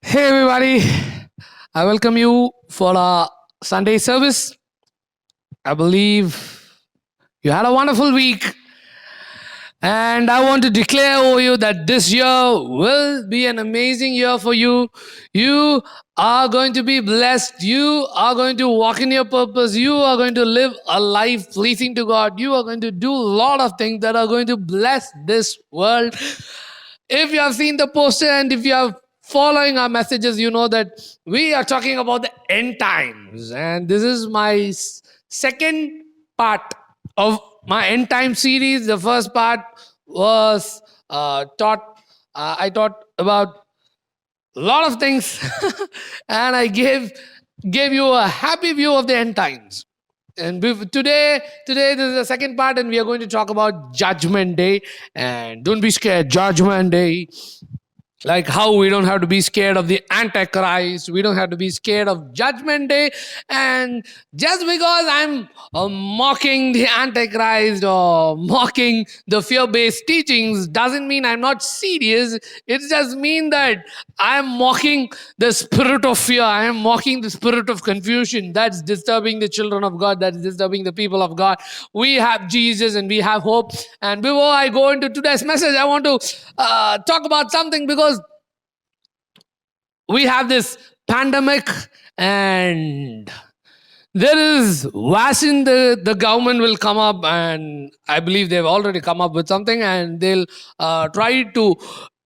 Hey everybody, I welcome you for our Sunday service. I believe you had a wonderful week, and I want to declare over you that this year will be an amazing year for you. You are going to be blessed. You are going to walk in your purpose. You are going to live a life pleasing to God. You are going to do a lot of things that are going to bless this world. If you have seen the poster and if you are following our messages, you know that we are talking about the end times. And this is my second part of my end time series. The first part was I taught about a lot of things and I gave you a happy view of the end times. And today this is the second part, and we are going to talk about Judgment Day. And don't be scared, Judgment Day, like how we don't have to be scared of the Antichrist, we don't have to be scared of Judgment Day. And just because I'm mocking the Antichrist or mocking the fear-based teachings doesn't mean I'm not serious. It just means that I'm mocking the spirit of fear, I am mocking the spirit of confusion that's disturbing the children of God, that's disturbing the people of God. We have Jesus and we have hope. And before I go into today's message, I want to talk about something, because we have this pandemic, and there is vaccine. The government will come up, and I believe they've already come up with something, and they'll try to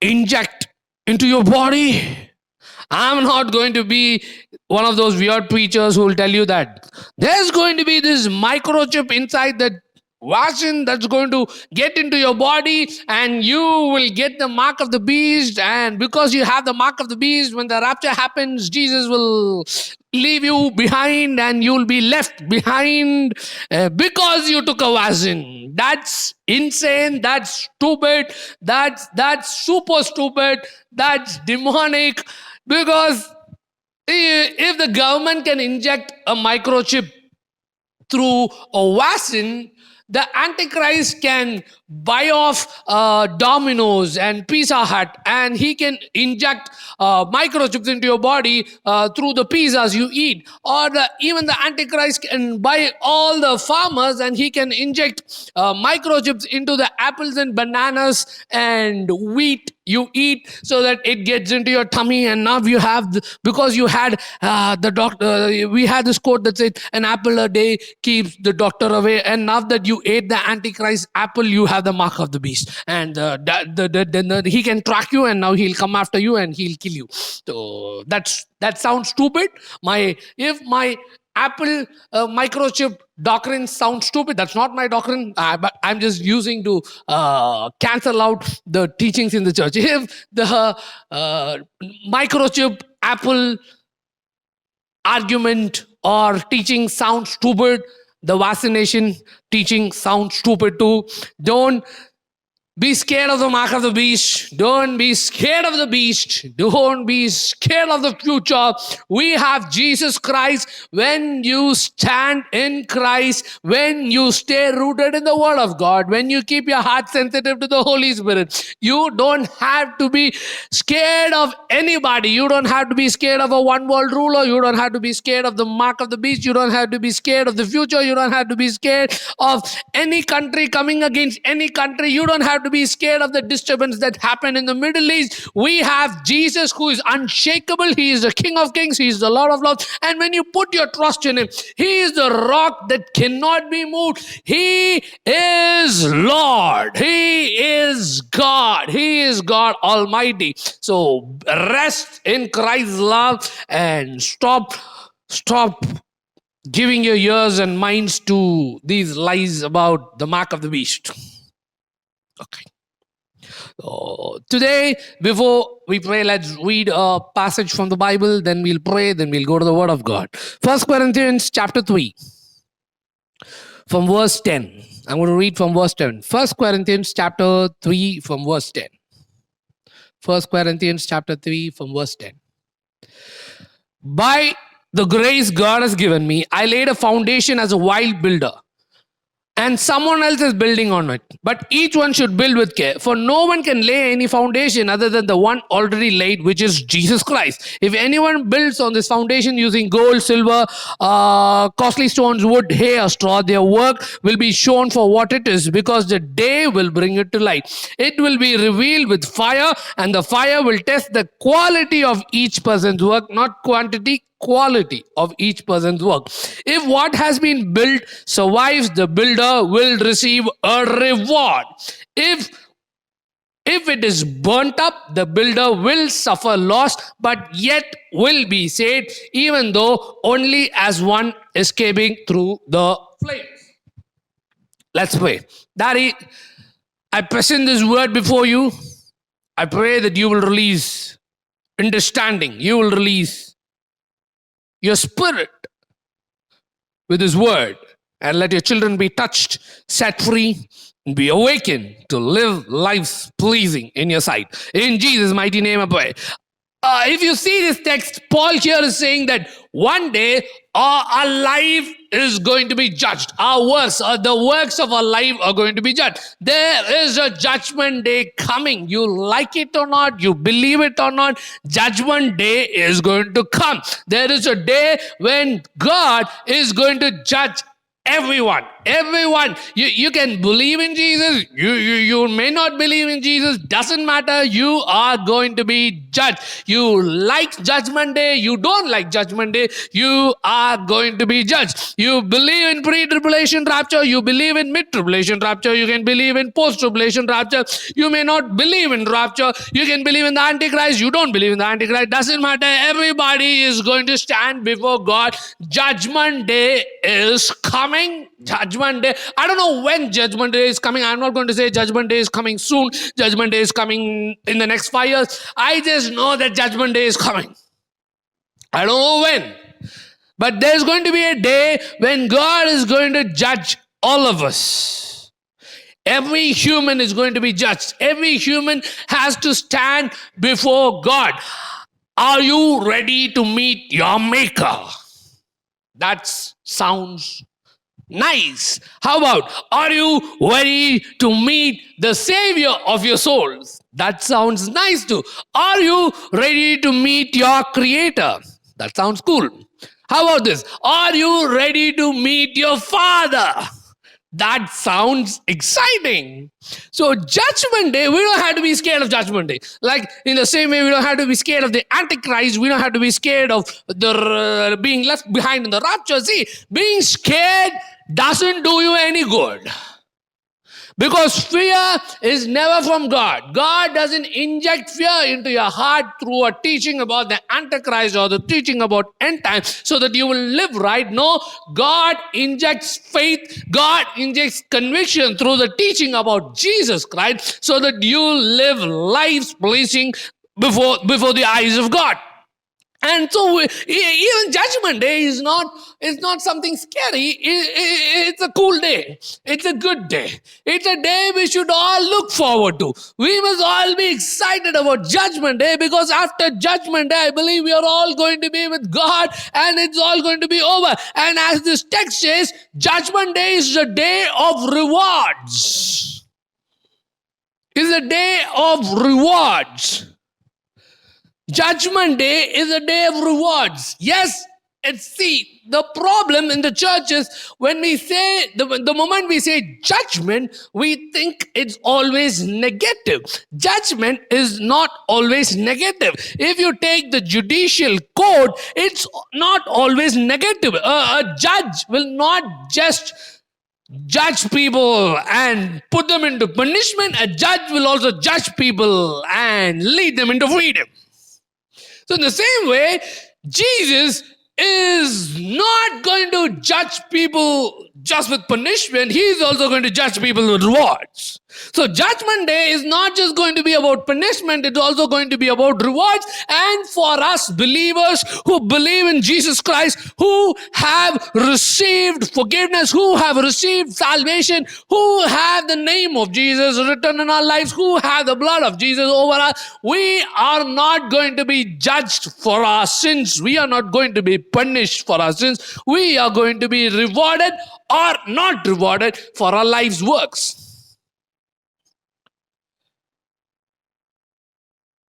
inject into your body. I'm not going to be one of those weird preachers who will tell you that there's going to be this microchip inside that vaccine that's going to get into your body, and you will get the mark of the beast. And because you have the mark of the beast, when the rapture happens, Jesus will leave you behind and you'll be left behind because you took a vaccine. That's insane, that's stupid, that's super stupid, that's demonic. Because if the government can inject a microchip through a vaccine, the Antichrist can buy off Domino's and Pizza Hut, and he can inject microchips into your body through the pizzas you eat. Or even the Antichrist can buy all the farmers, and he can inject microchips into the apples and bananas and wheat you eat, so that it gets into your tummy. And now you have because you had the doctor, we had this quote that said an apple a day keeps the doctor away. And now that you ate the Antichrist apple, you have the mark of the beast, and he can track you, and now he'll come after you and he'll kill you. So that sounds stupid. If my Apple microchip doctrine sounds stupid, that's not my doctrine, but I'm just using to cancel out the teachings in the church. If the microchip Apple argument or teaching sounds stupid, the vaccination teaching sounds stupid too. Don't be scared of the mark of the beast. Don't be scared of the beast. Don't be scared of the future. We have Jesus Christ. When you stand in Christ, when you stay rooted in the Word of God, when you keep your heart sensitive to the Holy Spirit, you don't have to be scared of anybody. You don't have to be scared of a one world ruler. You don't have to be scared of the mark of the beast. You don't have to be scared of the future. You don't have to be scared of any country coming against any country. You don't have to be scared of the disturbance that happened in the Middle East. We have Jesus, who is unshakable. He is the King of Kings. He is the Lord of Lords. And when you put your trust in him, he is the rock that cannot be moved. He is Lord. He is God. He is God Almighty. So rest in Christ's love and stop giving your ears and minds to these lies about the mark of the beast. Okay. So today, before we pray, let's read a passage from the Bible, then we'll pray, then we'll go to the Word of God. 1 Corinthians chapter 3, from verse 10. I'm going to read from verse 10. 1 Corinthians chapter 3 from verse 10. 1 Corinthians chapter 3 from verse 10. By the grace God has given me, I laid a foundation as a wild builder, and someone else is building on it. But each one should build with care, for no one can lay any foundation other than the one already laid, which is Jesus Christ. If anyone builds on this foundation using gold, silver, costly stones, wood, hay, or straw, their work will be shown for what it is, because the day will bring it to light. It will be revealed with fire, and the fire will test the quality of each person's work, not quantity, quality of each person's work. If what has been built survives, the builder will receive a reward. If it is burnt up, the builder will suffer loss, but yet will be saved, even though only as one escaping through the flames. Let's pray. Daddy, I present this word before you. I pray that you will release understanding. You will release your spirit with his word, and let your children be touched, set free, and be awakened to live lives pleasing in your sight. In Jesus' mighty name I pray. If you see this text, Paul here is saying that one day our life is going to be judged. Our works, the works of our life are going to be judged. There is a judgment day coming. You like it or not, you believe it or not, judgment day is going to come. There is a day when God is going to judge everyone. You can believe in Jesus, you may not believe in Jesus, doesn't matter. You are going to be judged. You like judgment day, you don't like judgment day, you are going to be judged. You believe in pre-tribulation rapture, you believe in mid-tribulation rapture, you can believe in post-tribulation rapture, you may not believe in rapture, you can believe in the Antichrist, you don't believe in the Antichrist, doesn't matter. Everybody is going to stand before God. Judgment day is coming. Judgment day. I don't know when judgment day is coming. I'm not going to say judgment day is coming soon. Judgment day is coming in the next 5 years. I just know that judgment day is coming. I don't know when. But there's going to be a day when God is going to judge all of us. Every human is going to be judged. Every human has to stand before God. Are you ready to meet your maker? That sounds nice. How about, are you ready to meet the Savior of your souls? That sounds nice too. Are you ready to meet your Creator? That sounds cool. How about this? Are you ready to meet your Father? That sounds exciting. So judgment day, we don't have to be scared of judgment day. Like in the same way, we don't have to be scared of the Antichrist. We don't have to be scared of the being left behind in the rapture. See, being scared doesn't do you any good. Because fear is never from God. God doesn't inject fear into your heart through a teaching about the Antichrist or the teaching about end time so that you will live right. No, God injects faith. God injects conviction through the teaching about Jesus Christ so that you live lives pleasing before the eyes of God. And so even judgment day is not something scary. It's a cool day. It's a good day. It's a day we should all look forward to. We must all be excited about judgment day, because after judgment day, I believe we are all going to be with God and it's all going to be over. And as this text says, judgment day is a day of rewards. It's a day of rewards. Judgment day is a day of rewards. Yes, see, the problem in the church is when we say, the moment we say judgment, we think it's always negative. Judgment is not always negative. If you take the judicial code, it's not always negative. A judge will not just judge people and put them into punishment. A judge will also judge people and lead them into freedom. So in the same way, Jesus is not going to judge people just with punishment. He's also going to judge people with rewards. So judgment day is not just going to be about punishment, it's also going to be about rewards. And for us believers who believe in Jesus Christ, who have received forgiveness, who have received salvation, who have the name of Jesus written in our lives, who have the blood of Jesus over us, we are not going to be judged for our sins. We are not going to be punished for our sins. We are going to be rewarded or not rewarded for our life's works.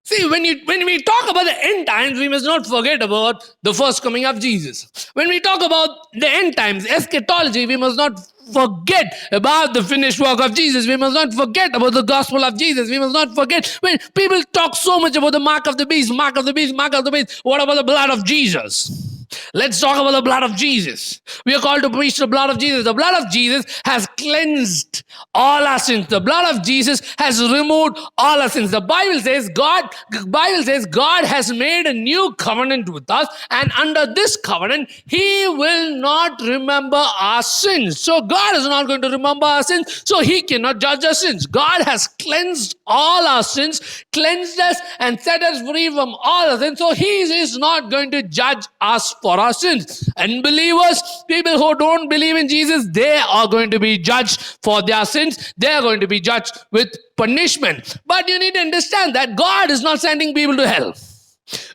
See, when we talk about the end times, we must not forget about the first coming of Jesus. When we talk about the end times, eschatology, we must not forget about the finished work of Jesus. We must not forget about the gospel of Jesus. We must not forget when people talk so much about the mark of the beast, mark of the beast, mark of the beast. What about the blood of Jesus? Let's talk about the blood of Jesus. We are called to preach the blood of Jesus. The blood of Jesus has cleansed all our sins. The blood of Jesus has removed all our sins. The Bible says God has made a new covenant with us, and under this covenant, He will not remember our sins. So God is not going to remember our sins, so He cannot judge our sins. God has cleansed all our sins, cleansed us, and set us free from all our sins. So He is not going to judge us for our sins. Unbelievers, people who don't believe in Jesus, they are going to be judged for their sins. They are going to be judged with punishment. But you need to understand that God is not sending people to hell.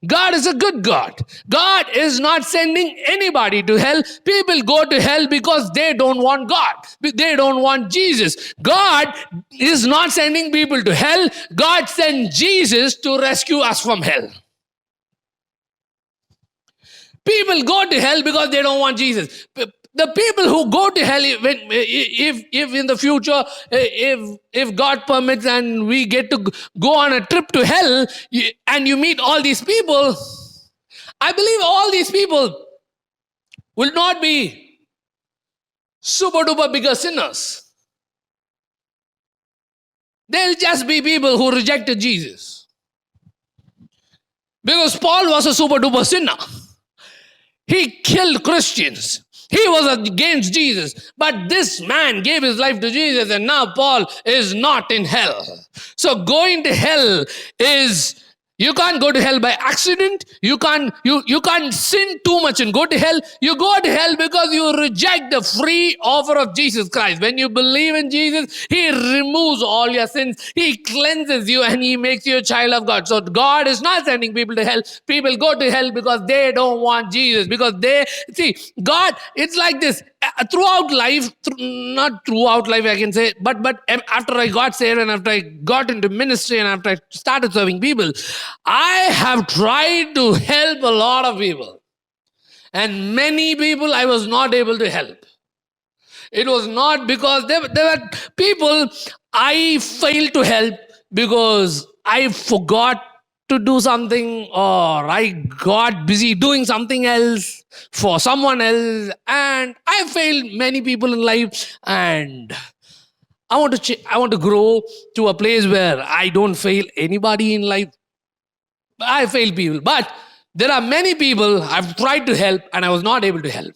God is a good God. God is not sending anybody to hell. People go to hell because they don't want God. They don't want Jesus. God is not sending people to hell. God sent Jesus to rescue us from hell. People go to hell because they don't want Jesus. The people who go to hell, if in the future, if God permits and we get to go on a trip to hell and you meet all these people, I believe all these people will not be super duper bigger sinners. They'll just be people who rejected Jesus. Because Paul was a super duper sinner. He killed Christians. He was against Jesus. But this man gave his life to Jesus, and now Paul is not in hell. So going to hell is, you can't go to hell by accident. You can't sin too much and go to hell. You go to hell because you reject the free offer of Jesus Christ. When you believe in Jesus, He removes all your sins. He cleanses you and He makes you a child of God. So God is not sending people to hell. People go to hell because they don't want Jesus. Because God, it's like this. Throughout life, not throughout life I can say, but after I got saved and after I got into ministry and after I started serving people, I have tried to help a lot of people. And many people I was not able to help. It was not because there were people I failed to help because I forgot to do something, or I got busy doing something else for someone else, and I failed many people in life. And I want to grow to a place where I don't fail anybody in life. I fail people, but there are many people I've tried to help and I was not able to help.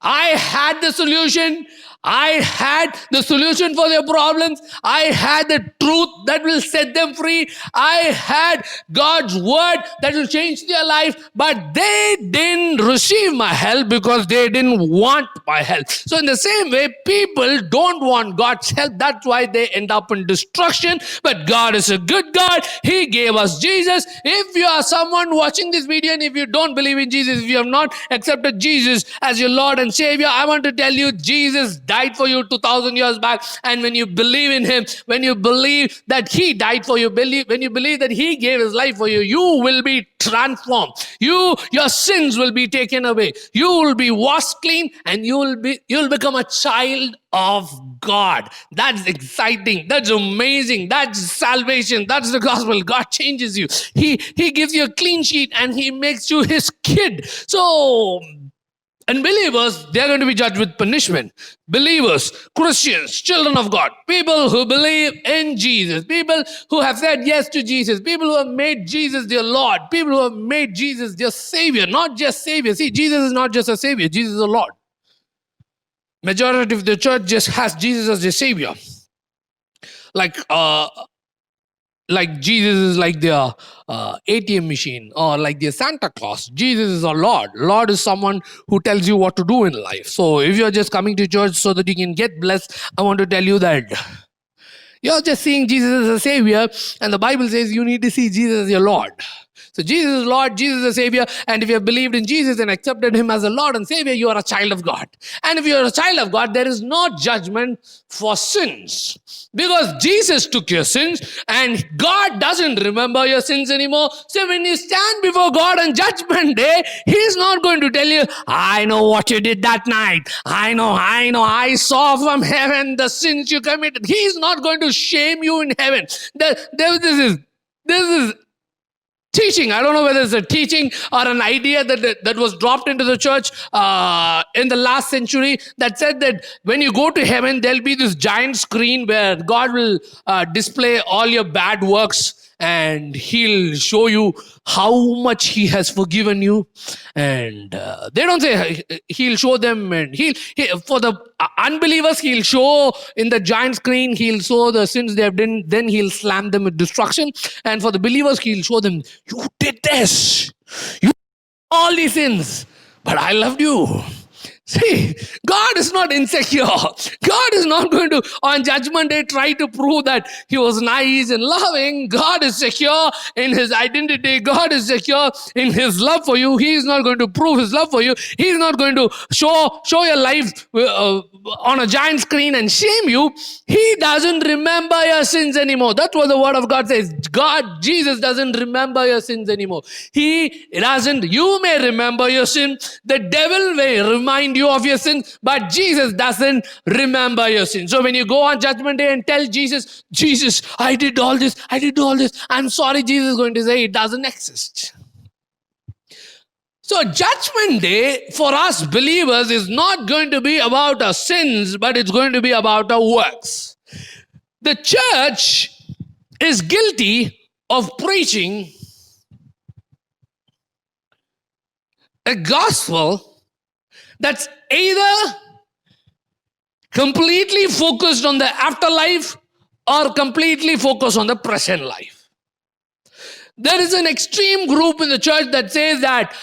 I had the solution. I had the solution for their problems. I had the truth that will set them free. I had God's word that will change their life, but they didn't receive my help because they didn't want my help. So in the same way, people don't want God's help. That's why they end up in destruction. But God is a good God. He gave us Jesus. If you are someone watching this video and if you don't believe in Jesus, if you have not accepted Jesus as your Lord and Savior, I want to tell you, Jesus died for you 2,000 years back. And when you believe in Him, when you believe that He died for you, when you believe that He gave His life for you, you will be transformed. Your sins will be taken away. You will be washed clean, and you'll become a child of God. That's exciting. That's amazing. That's salvation. That's the gospel. God changes you. He gives you a clean sheet and He makes you His kid. So unbelievers, they are going to be judged with punishment. Believers, Christians, children of God, people who believe in Jesus, people who have said yes to Jesus, people who have made Jesus their Lord, people who have made Jesus their Savior, not just Savior. See, Jesus is not just a Savior, Jesus is a Lord. Majority of the church just has Jesus as their Savior. like Jesus is like their ATM machine, or like their Santa Claus. Jesus is a Lord. Lord is someone who tells you what to do in life. So if you're just coming to church so that you can get blessed, I want to tell you that you're just seeing Jesus as a Savior, and the Bible says you need to see Jesus as your Lord. So Jesus is Lord, Jesus is a Savior, and if you have believed in Jesus and accepted Him as a Lord and Savior, you are a child of God. And if you are a child of God, there is no judgment for sins, because Jesus took your sins, and God doesn't remember your sins anymore. So when you stand before God on Judgment Day, He's not going to tell you, I know what you did that night. I know, I saw from heaven the sins you committed. He's not going to shame you in heaven. This is teaching. I don't know whether it's a teaching or an idea that was dropped into the church in the last century, that said that when you go to heaven, there'll be this giant screen where God will display all your bad works, and He'll show you how much He has forgiven you. And they don't say He'll show them, and for the unbelievers, He'll show in the giant screen, He'll show the sins they have done, then He'll slam them with destruction. And for the believers, He'll show them, you did this, you did all these sins, but I loved you. See, God is not insecure. God is not going to, on Judgment Day, try to prove that He was nice and loving. God is secure in His identity. God is secure in His love for you. He is not going to prove His love for you. He is not going to show your life on a giant screen and shame you. He doesn't remember your sins anymore. That's what the Word of God says. Jesus doesn't remember your sins anymore. He doesn't. You may remember your sin. The devil may remind you of your sin, but Jesus doesn't remember your sin. So when you go on Judgment Day and tell Jesus, I did all this, I'm sorry, Jesus is going to say it doesn't exist. So Judgment Day for us believers is not going to be about our sins, but it's going to be about our works. The church is guilty of preaching a gospel that's either completely focused on the afterlife or completely focused on the present life. There is an extreme group in the church that says that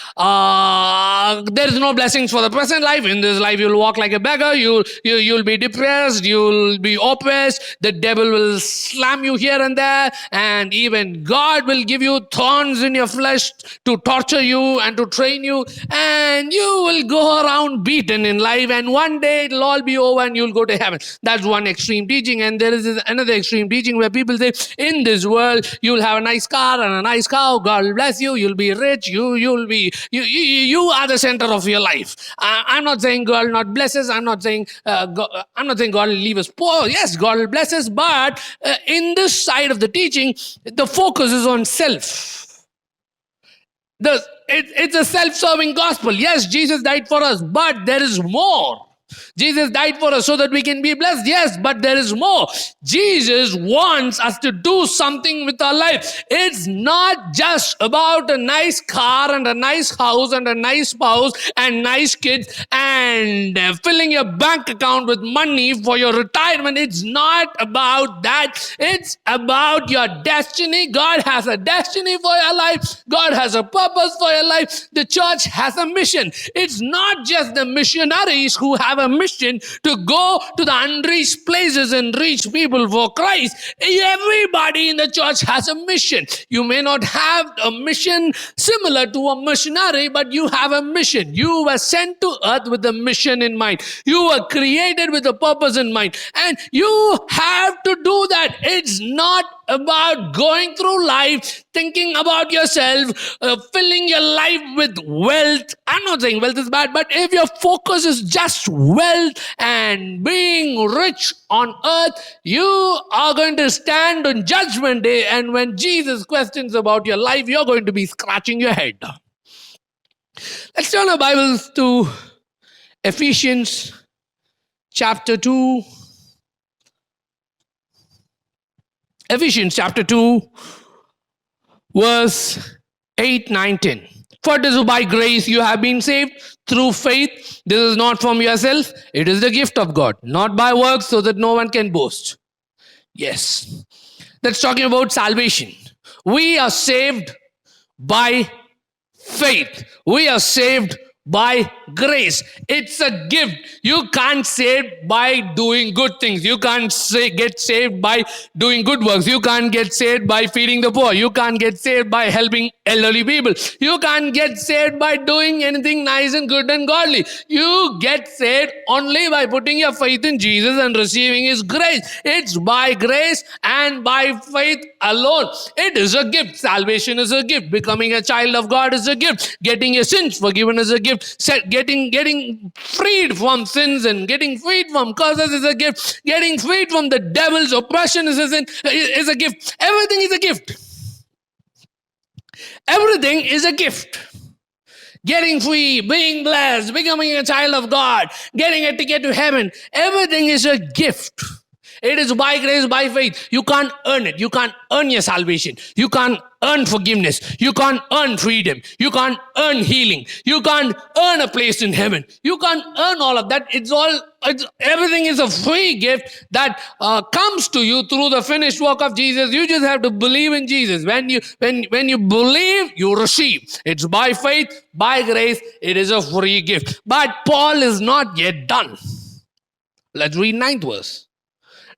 there is no blessings for the present life. In this life, you'll walk like a beggar. You'll be depressed. You'll be oppressed. The devil will slam you here and there, and even God will give you thorns in your flesh to torture you and to train you, and you will go around beaten in life. And one day it'll all be over, and you'll go to heaven. That's one extreme teaching, and there is another extreme teaching where people say, in this world you'll have a nice car and a nice cow, God will bless you, you'll be rich, you are the center of your life. I'm not saying God not blesses, I'm not saying God will leave us poor. Yes, God will bless us, but in this side of the teaching, the focus is on self. It's a self-serving gospel. Yes, Jesus died for us, but there is more. Jesus died for us so that we can be blessed. Yes, but there is more. Jesus wants us to do something with our life. It's not just about a nice car and a nice house and a nice spouse and nice kids and filling your bank account with money for your retirement. It's not about that. It's about your destiny. God has a destiny for your life. God has a purpose for your life. The church has a mission. It's not just the missionaries who have a mission to go to the unreached places and reach people for Christ. Everybody in the church has a mission. You may not have a mission similar to a missionary, but you have a mission. You were sent to earth with a mission in mind. You were created with a purpose in mind, and you have to do that. It's not about going through life thinking about yourself, filling your life with wealth. I'm not saying wealth is bad, but if your focus is just wealth and being rich on earth, you are going to stand on Judgment Day, and when Jesus questions about your life, you're going to be scratching your head. Let's turn our Bibles to Ephesians chapter 2. Ephesians chapter 2, verse 8, 9, 10. For it is by grace you have been saved through faith. This is not from yourself. It is the gift of God, not by works, so that no one can boast. Yes. That's talking about salvation. We are saved by faith. We are saved by grace. It's a gift. You can't save by doing good things. You can't get saved by doing good works. You can't get saved by feeding the poor. You can't get saved by helping elderly people. You can't get saved by doing anything nice and good and godly. You get saved only by putting your faith in Jesus and receiving His grace. It's by grace and by faith alone. It is a gift. Salvation is a gift. Becoming a child of God is a gift. Getting your sins forgiven is a gift. Getting freed from sins and getting freed from curses is a gift. Getting freed from the devil's oppression is a gift. Everything is a gift. Everything is a gift. Getting free, being blessed, becoming a child of God, getting a ticket to heaven, everything is a gift. It is by grace, by faith. You can't earn it. You can't earn your salvation. You can't earn forgiveness. You can't earn freedom. You can't earn healing. You can't earn a place in heaven. You can't earn all of that. Everything is a free gift that comes to you through the finished work of Jesus. You just have to believe in Jesus. When you believe, you receive. It's by faith, by grace. It is a free gift. But Paul is not yet done. Let's read 9th verse.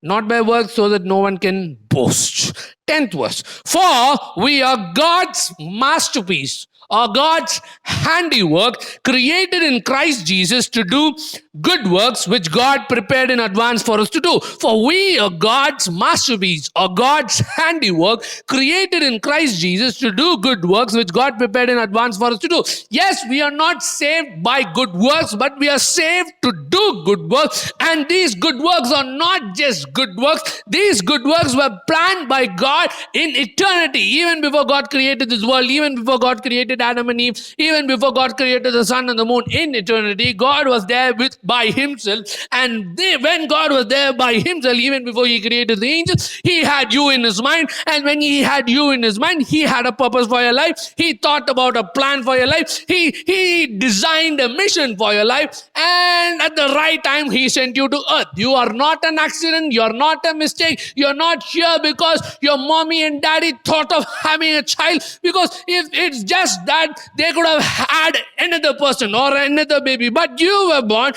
Not by works, so that no one can boast. 10th verse. For we are God's masterpiece, or God's handiwork, created in Christ Jesus to do good works which God prepared in advance for us to do. For we are God's masterpiece, or God's handiwork, created in Christ Jesus to do good works which God prepared in advance for us to do. Yes, we are not saved by good works, but we are saved to do good works. And these good works are not just good works. These good works were planned by God in eternity, even before God created this world, even before God created Adam and Eve, even before God created the sun and the moon. In eternity, God was there by Himself. And when God was there by Himself, even before He created the angels, He had you in His mind. And when He had you in His mind, He had a purpose for your life. He thought about a plan for your life. He designed a mission for your life. And at the right time, He sent you to earth. You are not an accident. You're not a mistake. You're not here because your mommy and daddy thought of having a child. Because if it's just that, they could have had another person or another baby. But you were born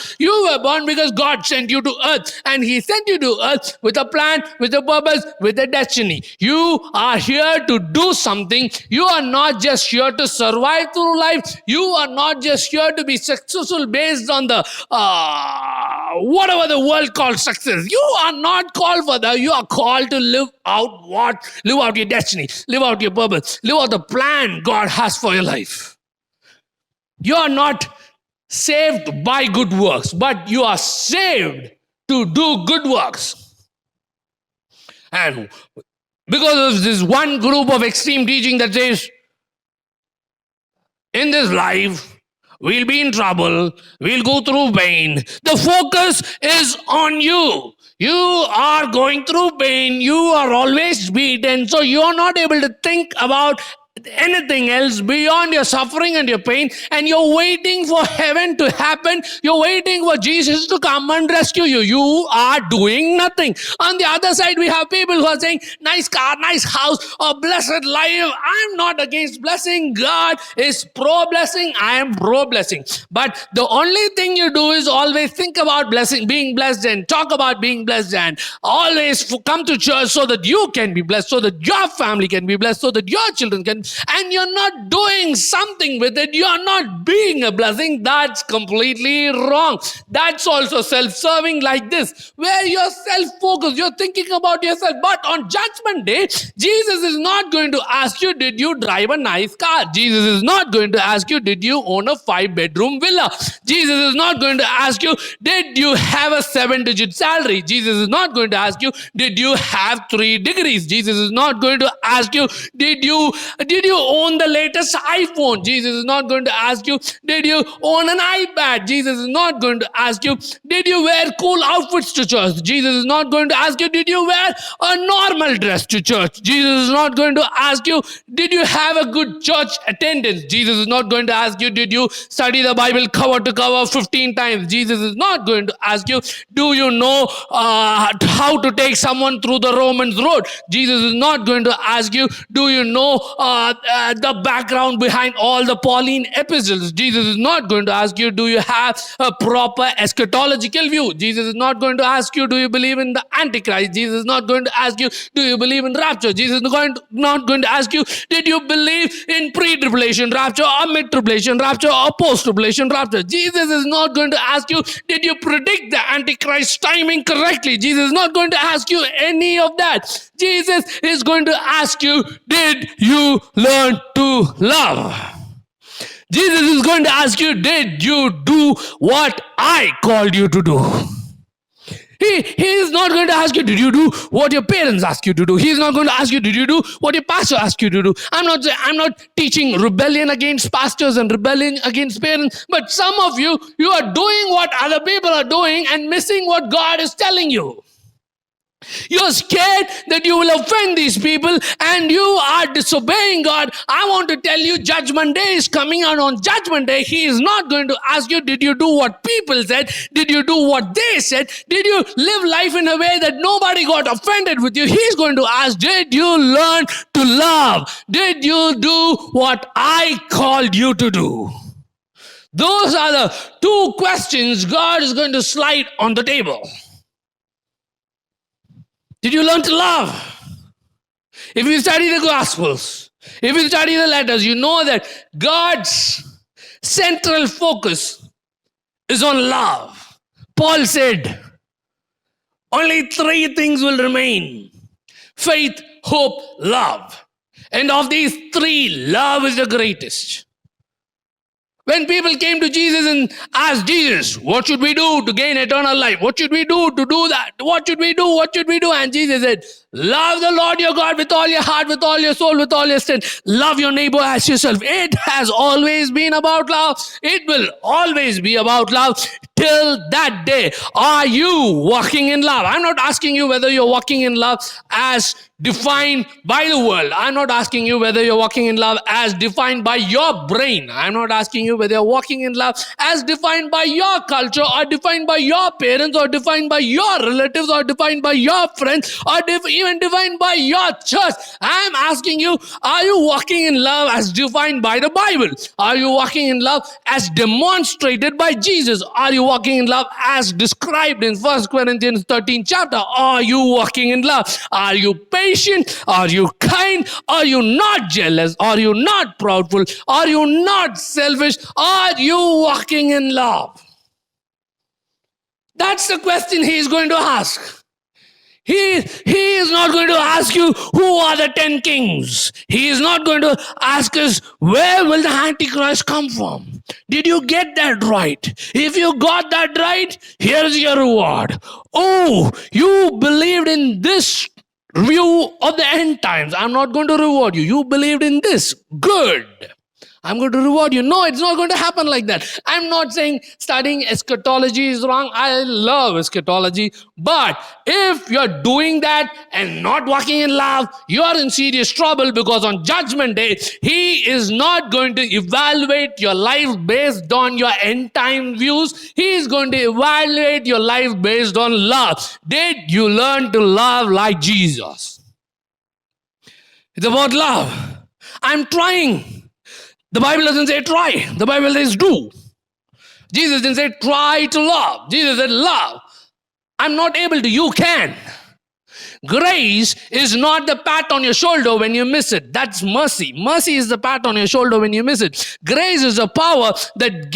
because God sent you to earth. And He sent you to earth with a plan, with a purpose, with a destiny. You are here to do something. You are not just here to survive through life. You are not just here to be successful based on the whatever the world calls success. You are not called for that. You are called to live out your destiny, live out your purpose, live out the plan God has for your life. You are not saved by good works, but you are saved to do good works. And because of this one group of extreme teaching that says, in this life, we'll be in trouble, we'll go through pain. The focus is on you. You are going through pain. You are always beaten. So you are not able to think about anything else beyond your suffering and your pain, and you're waiting for heaven to happen. You're waiting for Jesus to come and rescue you. You are doing nothing. On the other side, we have people who are saying, nice car, nice house, or blessed life. I'm not against blessing. God is pro-blessing. I am pro-blessing. But the only thing you do is always think about blessing, being blessed, and talk about being blessed, and always come to church so that you can be blessed, so that your family can be blessed, so that your children can. And you're not doing something with it. You're not being a blessing. That's completely wrong. That's also self-serving like this, where you're self-focused. You're thinking about yourself. But on Judgment Day, Jesus is not going to ask you, did you drive a nice car? Jesus is not going to ask you, did you own a 5-bedroom villa? Jesus is not going to ask you, did you have a 7-digit salary? Jesus is not going to ask you, did you have 3 degrees? Jesus is not going to ask you, did you did you own the latest iPhone? Jesus is not going to ask you, did you own an iPad? Jesus is not going to ask you, did you wear cool outfits to church? Jesus is not going to ask you, did you wear a normal dress to church? Jesus is not going to ask you, did you have a good church attendance? Jesus is not going to ask you, did you study the Bible cover to cover 15 times? Jesus is not going to ask you, do you know how to take someone through the Romans road? Jesus is not going to ask you, do you know the background behind all the Pauline epistles? Jesus is not going to ask you, do you have a proper eschatological view? Jesus is not going to ask you, do you believe in the Antichrist? Jesus is not going to ask you, do you believe in rapture? Jesus is not going to ask you, did you believe in pre-tribulation rapture or mid-tribulation rapture or post-tribulation rapture? Jesus is not going to ask you, did you predict the Antichrist timing correctly? Jesus is not going to ask you any of that. Jesus is going to ask you, did you learn to love? Jesus is going to ask you, did you do what I called you to do? He is not going to ask you, did you do what your parents ask you to do? He is not going to ask you, did you do what your pastor asked you to do? I'm not teaching rebellion against pastors and rebellion against parents, but some of you are doing what other people are doing and missing what God is telling you. You're scared that you will offend these people and you are disobeying God. I want to tell you, Judgment Day is coming, and on Judgment Day, He is not going to ask you, did you do what people said? Did you do what they said? Did you live life in a way that nobody got offended with you? He's going to ask, did you learn to love? Did you do what I called you to do? Those are the two questions God is going to slide on the table. Did you learn to love? If you study the Gospels, if you study the letters, you know that God's central focus is on love. Paul said, only three things will remain: faith, hope, love. And of these three, love is the greatest. When people came to Jesus and asked Jesus, what should we do to gain eternal life? What should we do to do that? What should we do? What should we do? And Jesus said, love the Lord your God with all your heart, with all your soul, with all your strength. Love your neighbor as yourself. It has always been about love. It will always be about love till that day. Are you walking in love? I'm not asking you whether you're walking in love as defined by the world. I'm not asking you whether you're walking in love as defined by your brain. I'm not asking you whether you're walking in love as defined by your culture or defined by your parents or defined by your relatives or defined by your friends or even defined by your church. I'm asking you, are you walking in love as defined by the Bible? Are you walking in love as demonstrated by Jesus? Are you walking in love as described in 1 Corinthians 13 chapter? Are you walking in love? Are you patient? Are you kind? Are you not jealous? Are you not proudful? Are you not selfish? Are you walking in love? That's the question He is going to ask. He is not going to ask you, who are the 10 kings? He is not going to ask us, where will the Antichrist come from? Did you get that right? If you got that right, here's your reward. Oh, you believed in this view of the end times. I'm not going to reward you. You believed in this. Good. I'm going to reward you. No, it's not going to happen like that. I'm not saying studying eschatology is wrong. I love eschatology. But if you're doing that and not walking in love, you're in serious trouble, because on Judgment Day, He is not going to evaluate your life based on your end time views. He is going to evaluate your life based on love. Did you learn to love like Jesus? It's about love. I'm trying. The Bible doesn't say try. The Bible says do. Jesus didn't say try to love. Jesus said love. I'm not able to. You can. Grace is not the pat on your shoulder when you miss it. That's mercy. Mercy is the pat on your shoulder when you miss it. Grace is the power that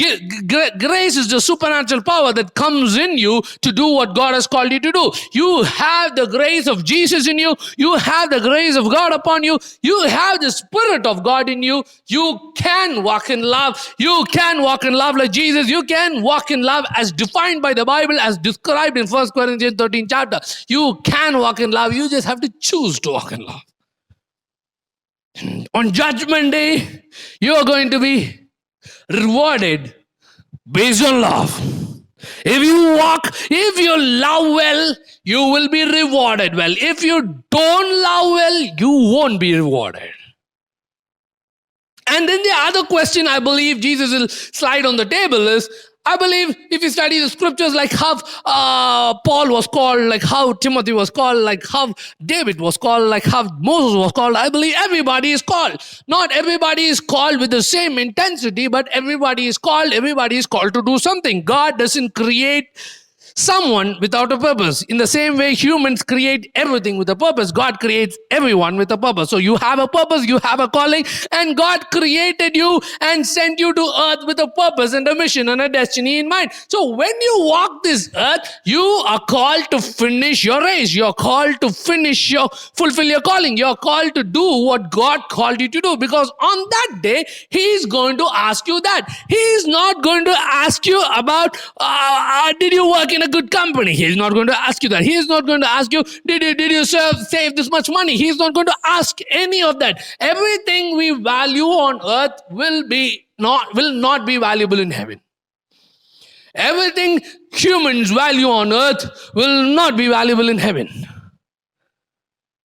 grace is the supernatural power that comes in you to do what God has called you to do. You have the grace of Jesus in you. You have the grace of God upon you. You have the Spirit of God in you. You can walk in love. You can walk in love like Jesus. You can walk in love as defined by the Bible, as described in 1 Corinthians 13 chapter. You can walk in love. You just have to choose to walk in love. On Judgment Day, you are going to be rewarded based on love. If you love well, you will be rewarded well. If you don't love well, you won't be rewarded. And then the other question I believe Jesus will slide on the table is, I believe if you study the scriptures, like how Paul was called, like how Timothy was called, like how David was called, like how Moses was called, I believe everybody is called. Not everybody is called with the same intensity, but everybody is called to do something. God doesn't create someone without a purpose. In the same way, humans create everything with a purpose. God creates everyone with a purpose. So you have a purpose, you have a calling, and God created you and sent you to earth with a purpose and a mission and a destiny in mind. So when you walk this earth, you are called to finish your race. You're called to fulfill your calling. You're called to do what God called you to do, because on that day, He's going to ask you that. He's not going to ask you about, did you work in a good company? He's not going to ask you that. He is not going to ask you, did you save this much money? He's not going to ask any of that. Everything we value on earth will not be valuable in heaven. Everything humans value on earth will not be valuable in heaven.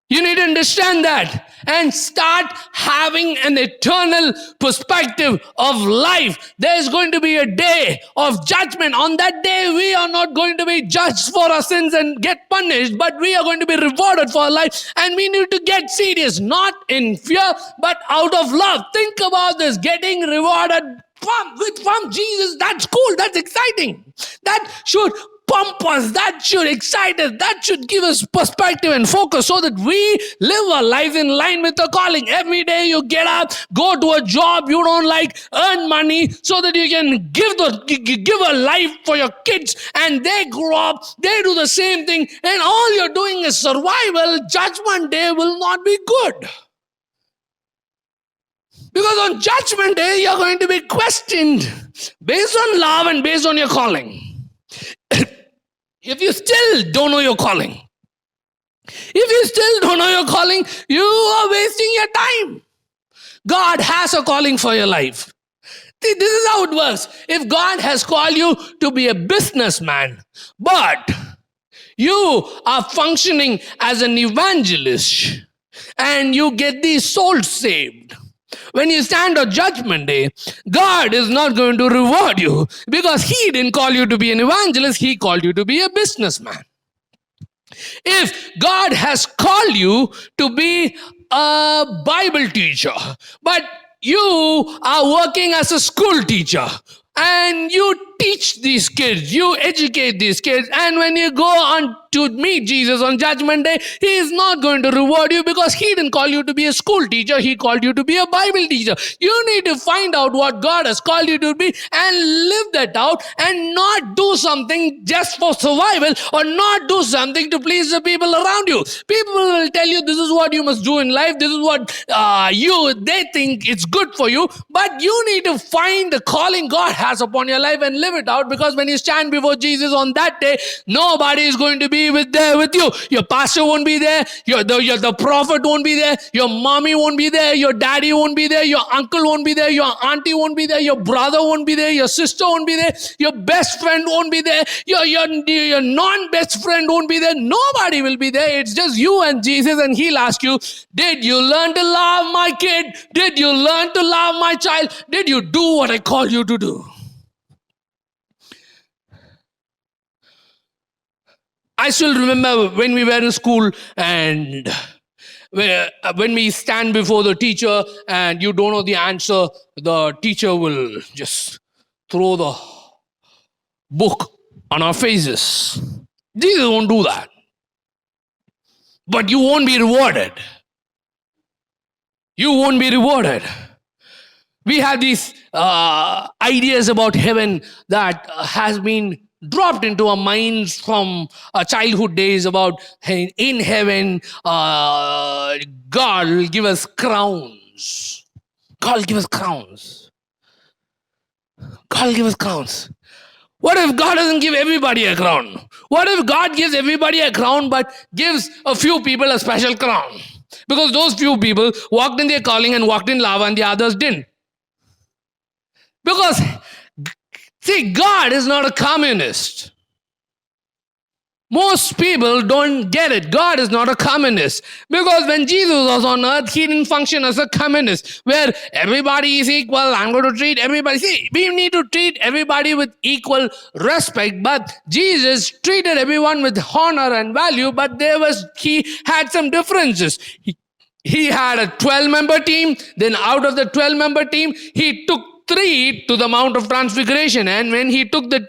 You need to understand that and start having an eternal perspective of life. There's going to be a day of judgment. On that day, we are not going to be judged for our sins and get punished, but we are going to be rewarded for our life. And we need to get serious, not in fear, but out of love. Think about this, getting rewarded from Jesus. That's cool. That's exciting. That should pump us, that should excite us, that should give us perspective and focus so that we live our lives in line with the calling. Every day you get up, go to a job you don't like, earn money so that you can give a life for your kids, and they grow up, they do the same thing, and all you're doing is survival. Judgment Day will not be good. Because on Judgment Day, you're going to be questioned based on love and based on your calling. If you still don't know your calling, you are wasting your time. God has a calling for your life. See, this is how it works. If God has called you to be a businessman, but you are functioning as an evangelist and you get these souls saved, when you stand on Judgment Day, God is not going to reward you because He didn't call you to be an evangelist. He called you to be a businessman. If God has called you to be a Bible teacher, but you are working as a school teacher, and you teach these kids, you educate these kids, and when you go on to meet Jesus on Judgment Day, He is not going to reward you because He didn't call you to be a school teacher. He called you to be a Bible teacher. You need to find out what God has called you to be and live that out, and not do something just for survival or not do something to please the people around you. People will tell you this is what you must do in life. This is what they think it's good for you, but you need to find the calling God has upon your life and live it out, because when you stand before Jesus on that day, nobody is going to be there with you. Your pastor won't be there, the prophet won't be there, your mommy won't be there, your daddy won't be there, your uncle won't be there, your auntie won't be there, your brother won't be there, your sister won't be there, your best friend won't be there, your non-best friend won't be there. Nobody will be there. It's just you and Jesus, and He'll ask you, did you learn to love my kid? Did you learn to love my child? Did you do what I called you to do? I still remember when we were in school, and when we stand before the teacher and you don't know the answer, the teacher will just throw the book on our faces. Jesus won't do that. But you won't be rewarded. You won't be rewarded. We have these ideas about heaven that has been dropped into our minds from our childhood days about, hey, in heaven, God will give us crowns. God will give us crowns. God will give us crowns. What if God doesn't give everybody a crown? What if God gives everybody a crown but gives a few people a special crown? Because those few people walked in their calling and walked in love, and the others didn't. Because, see, God is not a communist. Most people don't get it. God is not a communist. Because when Jesus was on earth, he didn't function as a communist where everybody is equal. I'm going to treat everybody. See, we need to treat everybody with equal respect. But Jesus treated everyone with honor and value. But he had some differences. He had a 12-member team. Then out of the 12-member team, he took 3 to the Mount of Transfiguration. And when he took the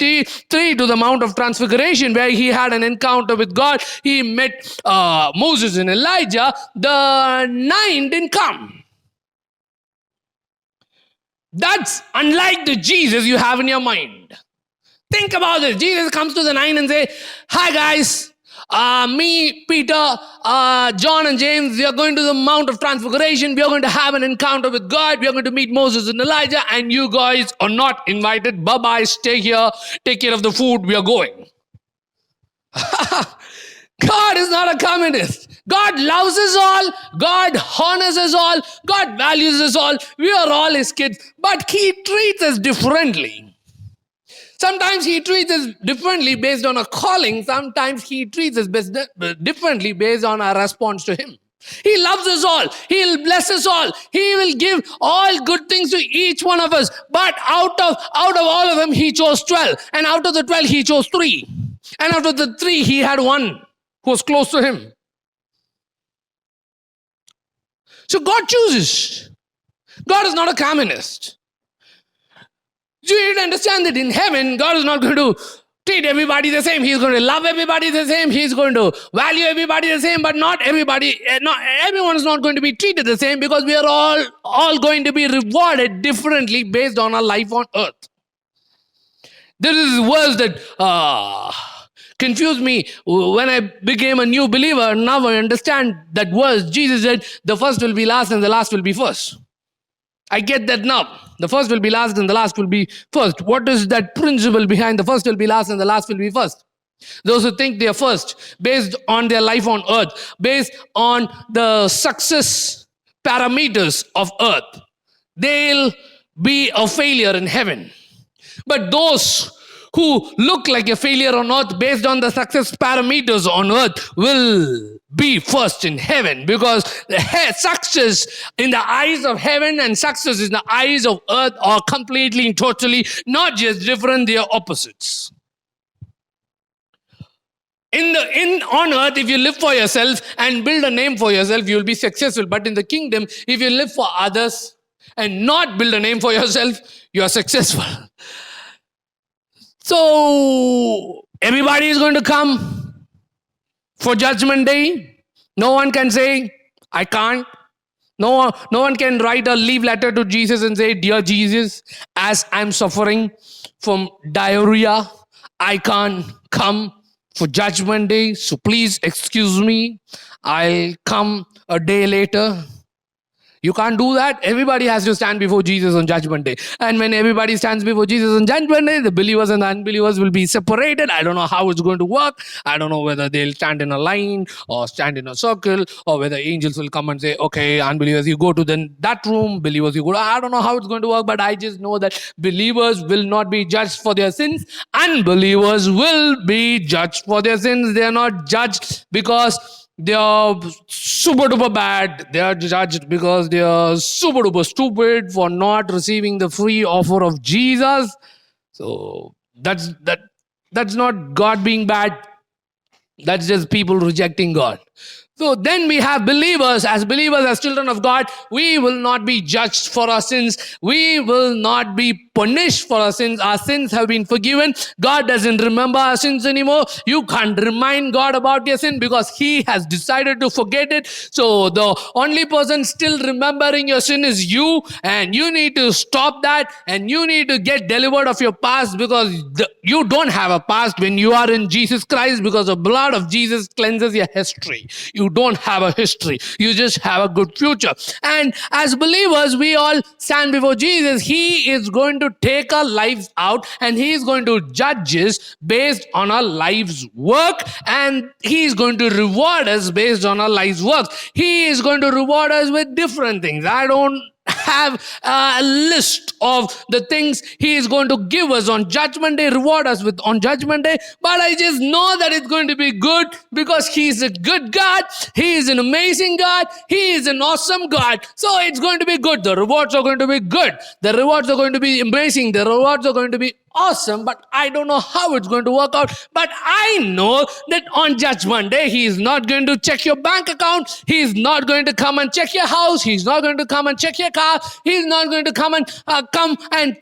3 to the Mount of Transfiguration, where he had an encounter with God, he met Moses and Elijah, the 9 didn't come. That's unlike the Jesus you have in your mind. Think about this. Jesus comes to the 9 and say, hi guys, me, Peter, John and James, we are going to the Mount of Transfiguration. We are going to have an encounter with God. We are going to meet Moses and Elijah, and you guys are not invited. Bye-bye, stay here, take care of the food, we are going. God is not a communist. God loves us all. God honors us all. God values us all. We are all his kids, but he treats us differently. Sometimes he treats us differently based on a calling. Sometimes he treats us differently based on our response to him. He loves us all. He'll bless us all. He will give all good things to each one of us. But out of all of them, he chose 12. And out of the 12, he chose 3. And out of the 3, he had 1 who was close to him. So God chooses. God is not a communist. So you need to understand that in heaven, God is not going to treat everybody the same. He's going to love everybody the same. He's going to value everybody the same, but not everyone is not going to be treated the same, because we are all going to be rewarded differently based on our life on earth. There is a verse that confused me when I became a new believer. Now I understand that verse. Jesus said, the first will be last and the last will be first. I get that now. The first will be last and the last will be first. What is that principle behind the first will be last and the last will be first? Those who think they are first, based on their life on earth, based on the success parameters of earth, they'll be a failure in heaven. But those who look like a failure on earth based on the success parameters on earth will be first in heaven, because the success in the eyes of heaven and success in the eyes of earth are completely and totally not just different, they are opposites. On earth, if you live for yourself and build a name for yourself, you will be successful. But in the kingdom, if you live for others and not build a name for yourself, you are successful. So everybody is going to come for judgment day. No one can say, I can't. No one can write a leave letter to Jesus and say, dear Jesus, as I'm suffering from diarrhea, I can't come for judgment day. So please excuse me. I'll come a day later. You can't do that. Everybody has to stand before Jesus on judgment day. And when everybody stands before Jesus on judgment day, the believers and the unbelievers will be separated. I don't know how it's going to work. I don't know whether they'll stand in a line or stand in a circle, or whether angels will come and say, okay, unbelievers, you go to that room. Believers, you go to... I don't know how it's going to work, but I just know that believers will not be judged for their sins. Unbelievers will be judged for their sins. They are not judged because they are super duper bad. They are judged because they are super duper stupid for not receiving the free offer of Jesus. So that's not God being bad. That's just people rejecting God. So then we have believers, as children of God, we will not be judged for our sins. We will not be punished for our sins. Our sins have been forgiven. God doesn't remember our sins anymore. You can't remind God about your sin because He has decided to forget it. So the only person still remembering your sin is you, and you need to stop that, and you need to get delivered of your past, because you don't have a past when you are in Jesus Christ, because the blood of Jesus cleanses your history. You You don't have a history. You just have a good future. And as believers, we all stand before Jesus. He is going to take our lives out and he is going to judge us based on our life's work, and he is going to reward us based on our life's work. He is going to reward us with different things. I don't have a list of the things he is going to give us on judgment day, reward us with on judgment day, but I just know that it's going to be good because he is a good God. He is an amazing God. He is an awesome God. So it's going to be good. The rewards are going to be good. The rewards are going to be amazing. The rewards are going to be awesome, but I don't know how it's going to work out. But I know that on judgment day, he is not going to check your bank account. He is not going to come and check your house. He's not going to come and check your car. He's not going to come and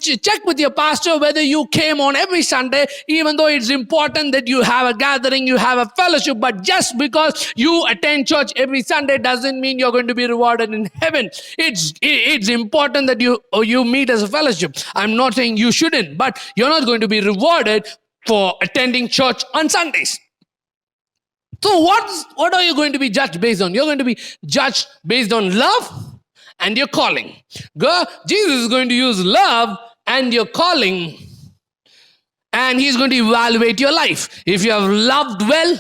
check with your pastor whether you came on every Sunday, even though it's important that you have a gathering, you have a fellowship. But just because you attend church every Sunday doesn't mean you're going to be rewarded in heaven. It's important that you meet as a fellowship. I'm not saying you shouldn't, but you're not going to be rewarded for attending church on Sundays. So what are you going to be judged based on? You're going to be judged based on love and your calling. Jesus is going to use love and your calling, and he's going to evaluate your life. If you have loved well,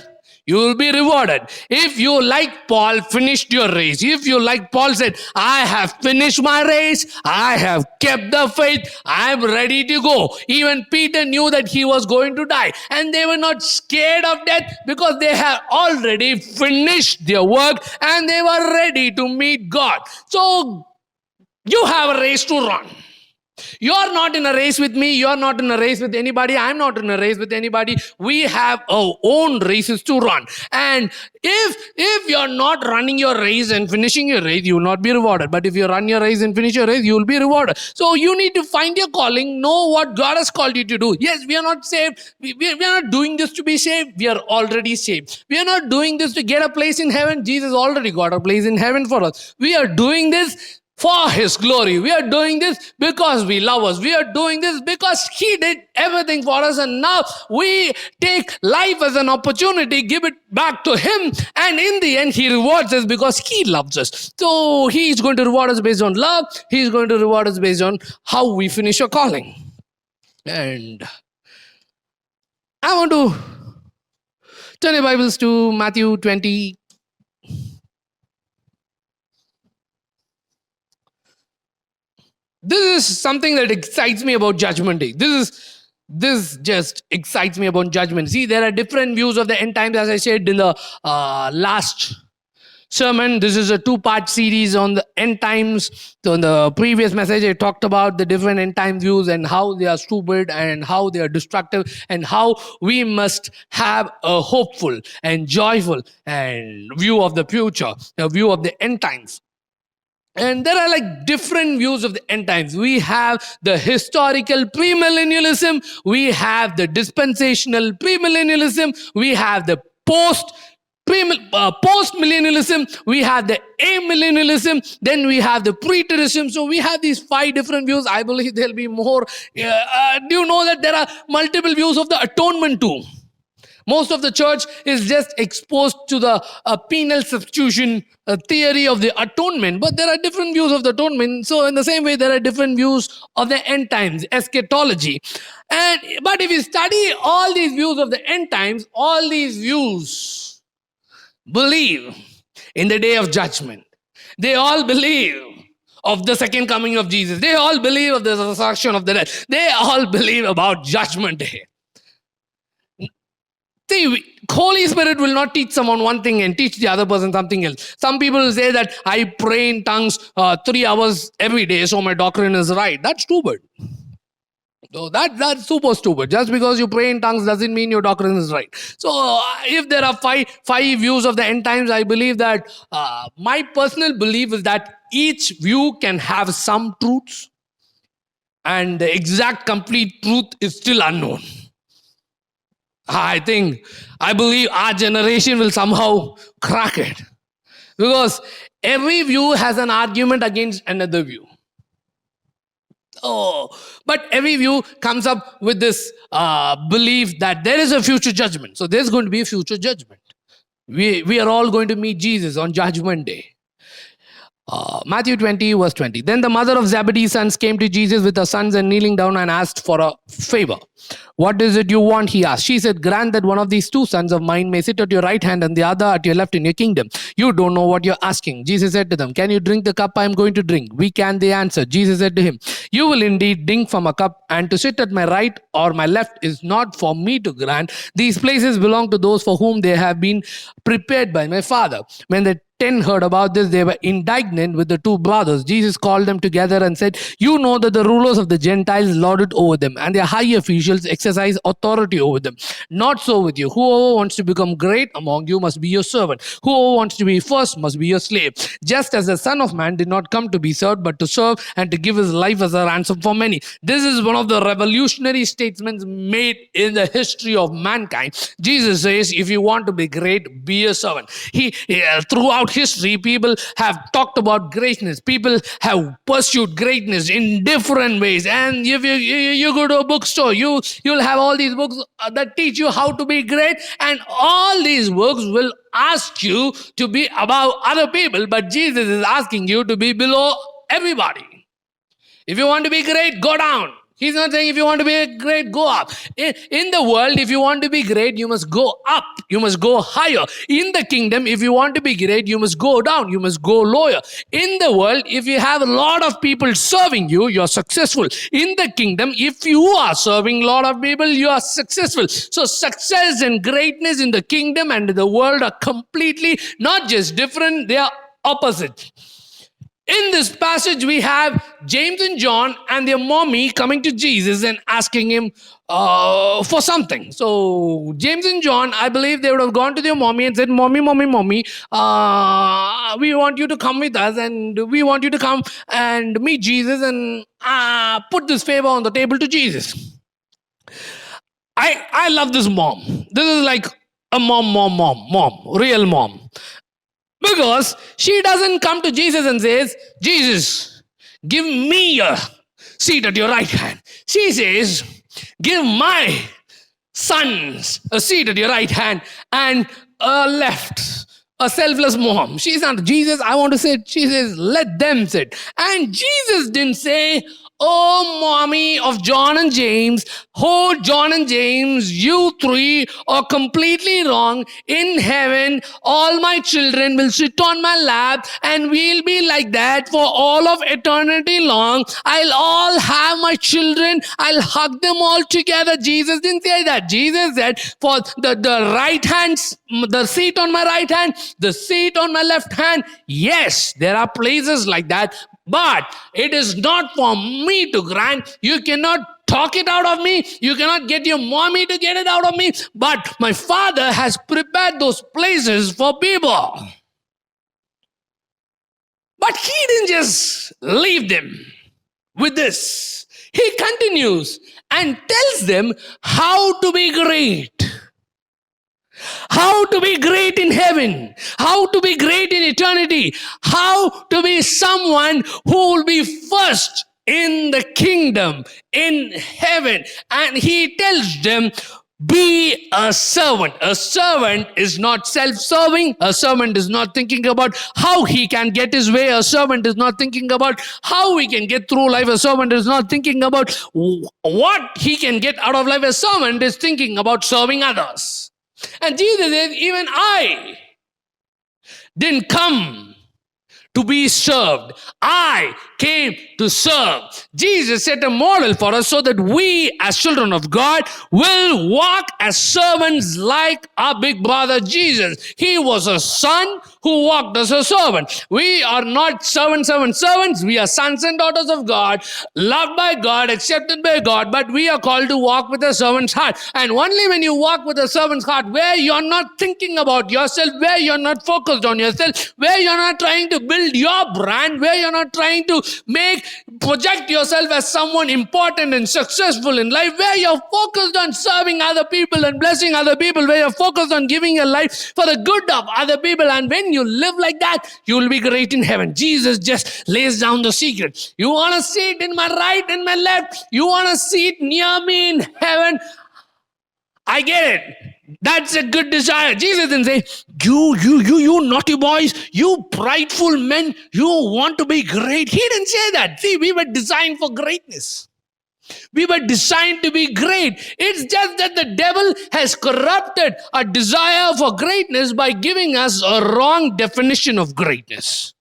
you will be rewarded. If you, like Paul, finished your race, if you, like Paul said, I have finished my race, I have kept the faith, I am ready to go. Even Peter knew that he was going to die, and they were not scared of death because they have already finished their work and they were ready to meet God. So you have a race to run. You're not in a race with me. You're not in a race with anybody. I'm not in a race with anybody. We have our own races to run. And if you're not running your race and finishing your race, you will not be rewarded. But if you run your race and finish your race, you will be rewarded. So you need to find your calling, know what God has called you to do. Yes, we are not saved. We are not doing this to be saved. We are already saved. We are not doing this to get a place in heaven. Jesus already got a place in heaven for us. We are doing this for his glory. We are doing this because we love us. We are doing this because he did everything for us, and now we take life as an opportunity, give it back to him, and in the end he rewards us because he loves us. So he is going to reward us based on love. He is going to reward us based on how we finish our calling. And I want to turn your Bibles to Matthew 20. This is something that excites me about Judgment Day. This just excites me about Judgment. See, there are different views of the end times, as I said in the last sermon. This is a two-part series on the end times. So in the previous message, I talked about the different end time views and how they are stupid and how they are destructive and how we must have a hopeful and joyful and view of the future, a view of the end times. And there are like different views of the end times. We have the historical premillennialism. We have the dispensational premillennialism. We have the post-millennialism. We have the amillennialism. Then we have the preterism. So we have these 5 different views. I believe there'll be more. Do you know that there are multiple views of the atonement too? Most of the church is just exposed to the penal substitution theory of the atonement, but there are different views of the atonement. So in the same way, there are different views of the end times, eschatology. But if you study all these views of the end times, all these views believe in the day of judgment. They all believe of the second coming of Jesus. They all believe of the resurrection of the dead. They all believe about judgment day. See, Holy Spirit will not teach someone one thing and teach the other person something else. Some people say that I pray in tongues 3 hours every day, so my doctrine is right. That's stupid. So that's super stupid. Just because you pray in tongues doesn't mean your doctrine is right. So if there are five views of the end times, I believe that my personal belief is that each view can have some truths, and the exact complete truth is still unknown. I believe our generation will somehow crack it, because every view has an argument against another view. But every view comes up with this belief that there is a future judgment. So there's going to be a future judgment. We are all going to meet Jesus on Judgment Day. Matthew 20, verse 20. Then the mother of Zebedee's sons came to Jesus with her sons and kneeling down and asked for a favor. What is it you want? He asked. She said, grant that one of these two sons of mine may sit at your right hand and the other at your left in your kingdom. You don't know what you're asking. Jesus said to them, can you drink the cup I am going to drink? We can, they answered. Jesus said to him, you will indeed drink from a cup, and to sit at my right or my left is not for me to grant. These places belong to those for whom they have been prepared by my Father. When the 10 heard about this, they were indignant with the two brothers. Jesus called them together and said, you know that the rulers of the Gentiles lord it over them, and their high officials exercise authority over them. Not so with you. Whoever wants to become great among you must be your servant. Whoever wants to be first must be your slave. Just as the Son of Man did not come to be served, but to serve and to give his life as a ransom for many. This is one of the revolutionary statements made in the history of mankind. Jesus says, if you want to be great, be a servant. Throughout history, people have talked about greatness. People have pursued greatness in different ways. And if you go to a bookstore, you'll have all these books that teach you how to be great. And all these books will ask you to be above other people. But Jesus is asking you to be below everybody. If you want to be great, go down. He's not saying if you want to be great, go up. In the world, if you want to be great, you must go up. You must go higher. In the kingdom, if you want to be great, you must go down. You must go lower. In the world, if you have a lot of people serving you, you're successful. In the kingdom, if you are serving a lot of people, you are successful. So success and greatness in the kingdom and the world are completely not just different, they are opposite. In this passage, we have James and John and their mommy coming to Jesus and asking him for something. So James and John, I believe they would have gone to their mommy and said, Mommy, we want you to come with us, and we want you to come and meet Jesus and put this favor on the table to Jesus. I love this mom. This is like a mom, real mom. Because she doesn't come to Jesus and says, Jesus, give me a seat at your right hand. She says, give my sons a seat at your right hand and a left. A selfless mom. She's not, Jesus, I want to sit. She says, let them sit. And Jesus didn't say, oh, mommy of John and James, oh, John and James, you three are completely wrong. In heaven, all my children will sit on my lap and we'll be like that for all of eternity long. I'll all have my children. I'll hug them all together. Jesus didn't say that. Jesus said, for the right hand, the seat on my right hand, the seat on my left hand. Yes, there are places like that. But it is not for me to grant. You cannot talk it out of me. You cannot get your mommy to get it out of me. But my Father has prepared those places for people. But he didn't just leave them with this. He continues and tells them how to be great. How to be great in heaven, how to be great in eternity, how to be someone who will be first in the kingdom, in heaven. And he tells them, be a servant. A servant is not self-serving. A servant is not thinking about how he can get his way. A servant is not thinking about how he can get through life. A servant is not thinking about what he can get out of life. A servant is thinking about serving others. And Jesus says, even I didn't come to be served. I came to serve. Jesus set a model for us so that we as children of God will walk as servants like our big brother Jesus. He was a son who walked as a servant. We are not servants. We are sons and daughters of God, loved by God, accepted by God, but we are called to walk with a servant's heart. And only when you walk with a servant's heart, where you're not thinking about yourself, where you're not focused on yourself, where you're not trying to build your brand, where you're not trying to project yourself as someone important and successful in life, where you're focused on serving other people and blessing other people, where you're focused on giving your life for the good of other people. And when you live like that, you will be great in heaven. Jesus just lays down the secret. You want a seat in my right and my left? You want a seat near me in heaven? I get it. That's a good desire. Jesus didn't say, you naughty boys, you prideful men, you want to be great. He didn't say that. See, we were designed for greatness. We were designed to be great. It's just that the devil has corrupted our desire for greatness by giving us a wrong definition of greatness.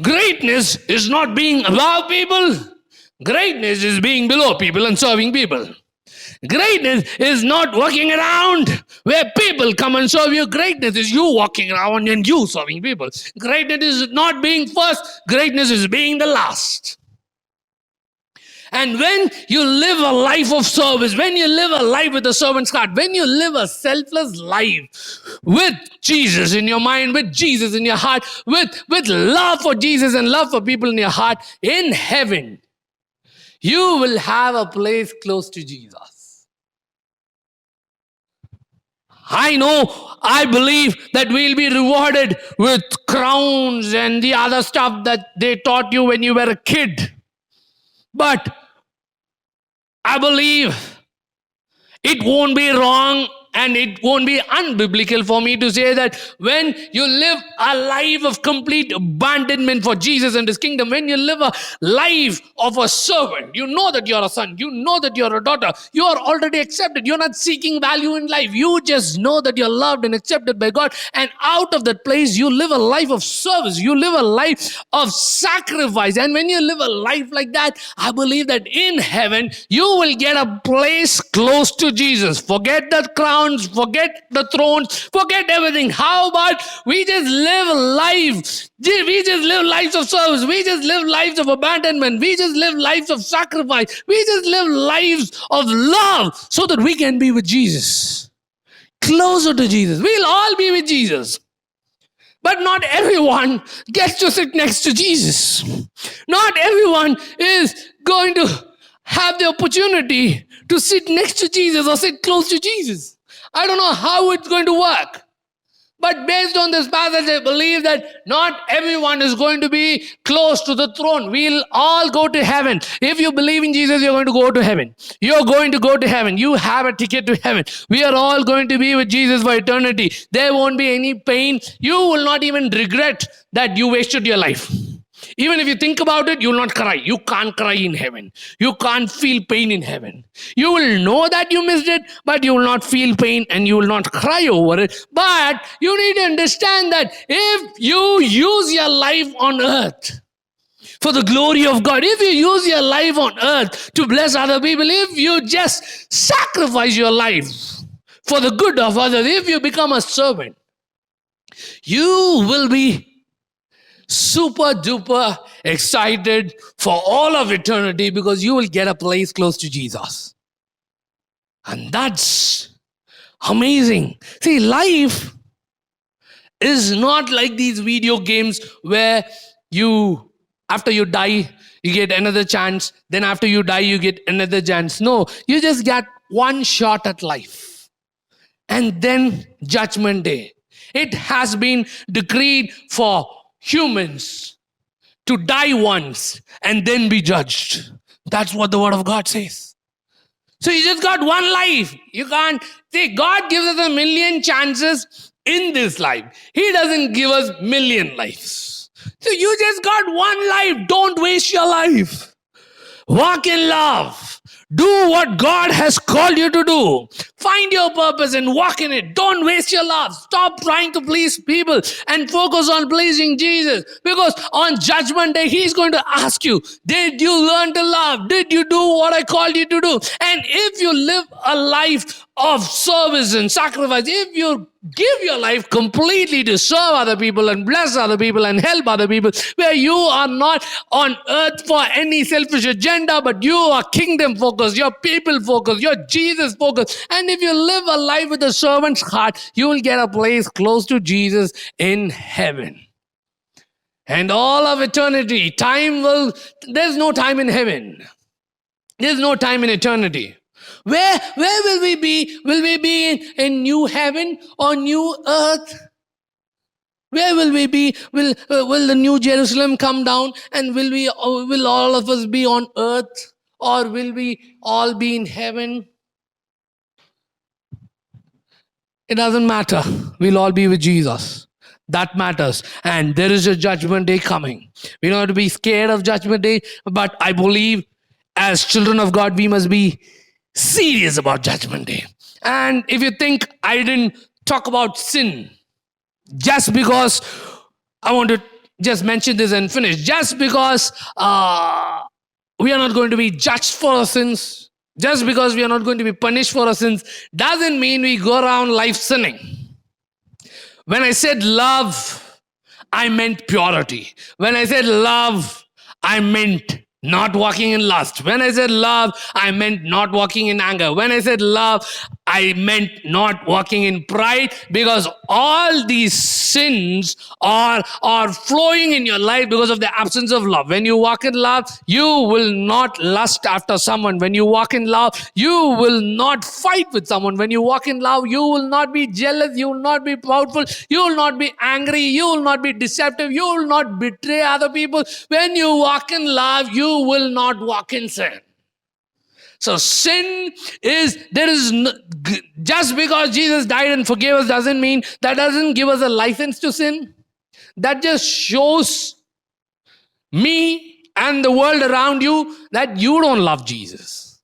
Greatness is not being above people. Greatness is being below people and serving people. Greatness is not walking around where people come and serve you. Greatness is you walking around and you serving people. Greatness is not being first. Greatness is being the last. And when you live a life of service, when you live a life with a servant's heart, when you live a selfless life with Jesus in your mind, with Jesus in your heart, with love for Jesus and love for people in your heart, in heaven, you will have a place close to Jesus. I know, I believe that we'll be rewarded with crowns and the other stuff that they taught you when you were a kid. But I believe it won't be wrong and it won't be unbiblical for me to say that when you live a life of complete abandonment for Jesus and His kingdom, when you live a life of a servant, you know that you're a son, you know that you're a daughter, you are already accepted, you're not seeking value in life, you just know that you're loved and accepted by God, and out of that place you live a life of service, you live a life of sacrifice. And when you live a life like that, I believe that in heaven you will get a place close to Jesus. Forget the crown, forget the thrones, forget everything. How about we just live life? We just live lives of service. We just live lives of abandonment. We just live lives of sacrifice. We just live lives of love so that we can be with Jesus. Closer to Jesus. We'll all be with Jesus. But not everyone gets to sit next to Jesus. Not everyone is going to have the opportunity to sit next to Jesus or sit close to Jesus. I don't know how it's going to work. But based on this passage, I believe that not everyone is going to be close to the throne. We'll all go to heaven. If you believe in Jesus, you're going to go to heaven. You're going to go to heaven. You have a ticket to heaven. We are all going to be with Jesus for eternity. There won't be any pain. You will not even regret that you wasted your life. Even if you think about it, you will not cry. You can't cry in heaven. You can't feel pain in heaven. You will know that you missed it, but you will not feel pain and you will not cry over it. But you need to understand that if you use your life on earth for the glory of God, if you use your life on earth to bless other people, if you just sacrifice your life for the good of others, if you become a servant, you will be super duper excited for all of eternity because you will get a place close to Jesus. And that's amazing. See, life is not like these video games where you, after you die, you get another chance. Then after you die, you get another chance. No, you just get one shot at life. And then Judgment Day. It has been decreed for humans to die once and then be judged. That's what the word of God says. So you just got one life. You can't say God gives us 1,000,000 chances in this life. He doesn't give us 1,000,000 lives. So you just got one life. Don't waste your life. Walk in love. Do what God has called you to do. Find your purpose and walk in it. Don't waste your life. Stop trying to please people and focus on pleasing Jesus. Because on Judgment Day, He's going to ask you, did you learn to love? Did you do what I called you to do? And if you live a life of service and sacrifice, if you give your life completely to serve other people and bless other people and help other people, where you are not on earth for any selfish agenda, but you are kingdom focused, you're people focused, you're Jesus focused. And if you live a life with a servant's heart, you will get a place close to Jesus in heaven. And all of eternity, there's no time in heaven. There's no time in eternity. Where will we be? Will we be in new heaven or new earth? Where will we be? Will the new Jerusalem come down and will all of us be on earth, or will we all be in heaven? It doesn't matter. We'll all be with Jesus. That matters. And there is a judgment day coming. We don't have to be scared of judgment day, but I believe as children of God, we must be serious about judgment day. And if you think I didn't talk about sin, just because I want to just mention this and finish, just because we are not going to be judged for our sins, just because we are not going to be punished for our sins, doesn't mean we go around life sinning. When I said love, I meant purity. When I said love, I meant not walking in lust. When I said love, I meant not walking in anger. When I said love, I meant not walking in pride, because all these sins are flowing in your life because of the absence of love. When you walk in love, you will not lust after someone. When you walk in love, you will not fight with someone. When you walk in love, you will not be jealous, you will not be proudful, you will not be angry, you will not be deceptive, you will not betray other people. When you walk in love, you will not walk in sin. So sin is, just because Jesus died and forgave us doesn't mean, that doesn't give us a license to sin. That just shows me and the world around you that you don't love Jesus.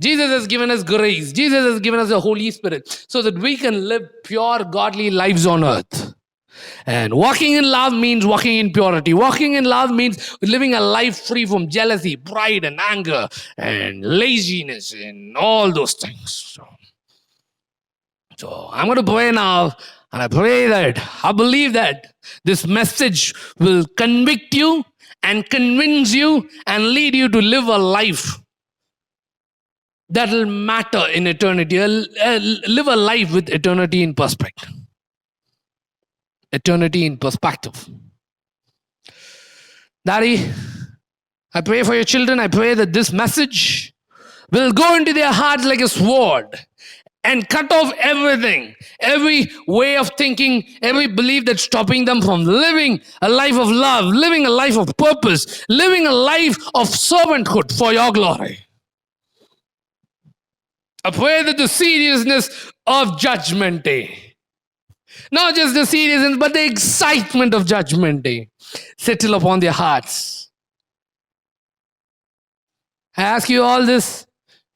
Jesus has given us grace. Jesus has given us the Holy Spirit so that we can live pure, godly lives on earth. And walking in love means walking in purity. Walking in love means living a life free from jealousy, pride, and anger, and laziness, and all those things. So I'm going to pray now, and I pray that, I believe that this message will convict you and convince you and lead you to live a life that will matter in eternity. Live a life with eternity in perspective. Eternity in perspective. Daddy, I pray for your children. I pray that this message will go into their hearts like a sword and cut off everything, every way of thinking, every belief that's stopping them from living a life of love, living a life of purpose, living a life of servanthood for your glory. I pray that the seriousness of Judgment Day, not just the seriousness, but the excitement of Judgment Day, settle upon their hearts. I ask you all this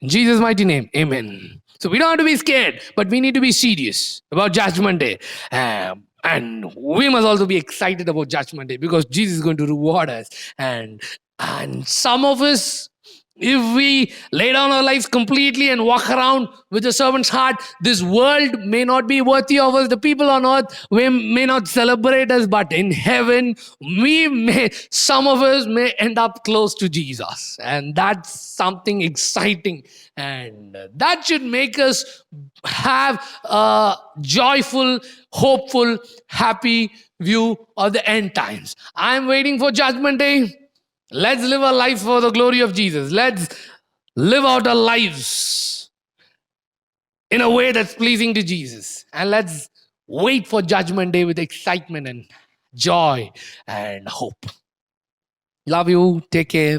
in Jesus' mighty name. Amen. So we don't have to be scared, but we need to be serious about Judgment Day. And we must also be excited about Judgment Day, because Jesus is going to reward us. And some of us, if we lay down our lives completely and walk around with a servant's heart, this world may not be worthy of us. The people on earth may not celebrate us, but in heaven, some of us may end up close to Jesus. And that's something exciting. And that should make us have a joyful, hopeful, happy view of the end times. I'm waiting for Judgment Day. Let's live our life for the glory of Jesus. Let's live out our lives in a way that's pleasing to Jesus. And let's wait for Judgment Day with excitement and joy and hope. Love you. Take care.